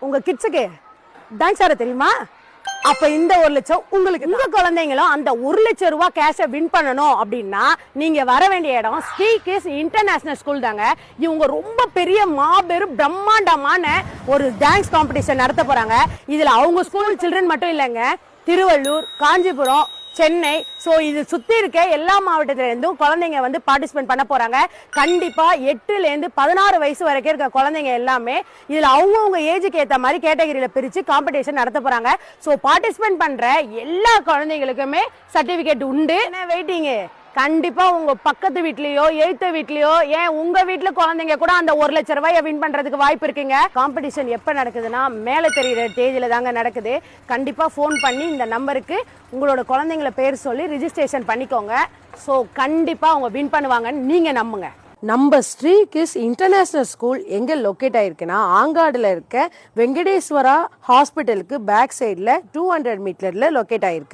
உங்க கிட்ஸுக்கு டான்ஸ் ஆட தெரியுமா? அப்ப இந்த 1 லட்சம் உங்களுக்கு. உங்க குழந்தைங்களும் அந்த 1 லட்சம் ரூபாய் கேஷை வின் பண்ணணும் அப்படின்னா நீங்க வர வேண்டிய இடம் ஸ்ரீ கிட்ஸ் இன்டர்நேஷனல் ஸ்கூல் தாங்க. இவங்க ரொம்ப பெரிய மாபெரும் பிரம்மாண்டமான ஒரு டான்ஸ் காம்படிஷன் நடத்த போறாங்க. இதுல அவங்க ஸ்கூல் சில்ட்ரன் மட்டும் இல்லைங்க, திருவள்ளூர், காஞ்சிபுரம், சென்னை, சோ இது சுத்தி இருக்க எல்லா மாவட்டத்தில இருந்தும் குழந்தைங்க வந்து பார்ட்டிசிபேட் பண்ண போறாங்க. கண்டிப்பா 8ல இருந்து 16 வயசு வரைக்கும் இருக்க குழந்தைங்க எல்லாமே இதுல அவங்கவுங்க ஏஜுக்கு ஏத்த மாதிரி கேட்டகரியில பிரிச்சு காம்படிஷன் நடத்த போறாங்க. சோ பார்ட்டிசிபேட் பண்ற எல்லா குழந்தைங்களுக்குமே சர்டிபிகேட் உண்டு. என்ன வெயிட்டிங்? கண்டிப்பா உங்க பக்கத்து வீட்லயோ எழுத்த வீட்லயோ ஏன் உங்க வீட்டுல குழந்தைங்க கூட அந்த 1 லட்சம் ரூபாயை வின் பண்றதுக்கு வாய்ப்பு இருக்குங்க. காம்படிஷன் எப்ப நடக்குதுன்னா மேல தெரியுற ஸ்டேஜ்ல தாங்க நடக்குது. கண்டிப்பா போன் பண்ணி இந்த நம்பருக்கு உங்களோட குழந்தைங்கள பேர் சொல்லி ரிஜிஸ்ட்ரேஷன் பண்ணிக்கோங்க. சோ கண்டிப்பா அவங்க வின் பண்ணுவாங்கன்னு நீங்க நம்புங்க. நம்ம ஸ்ரீ கிட்ஸ் இன்டர்நேஷனல் ஸ்கூல் எங்க லொக்கேட் ஆயிருக்குன்னா ஆங்காடுல இருக்க வெங்கடேஸ்வரா ஹாஸ்பிட்டலுக்கு பேக் சைட்ல 200 மீட்டர்ல லொக்கேட் ஆயிருக்கு.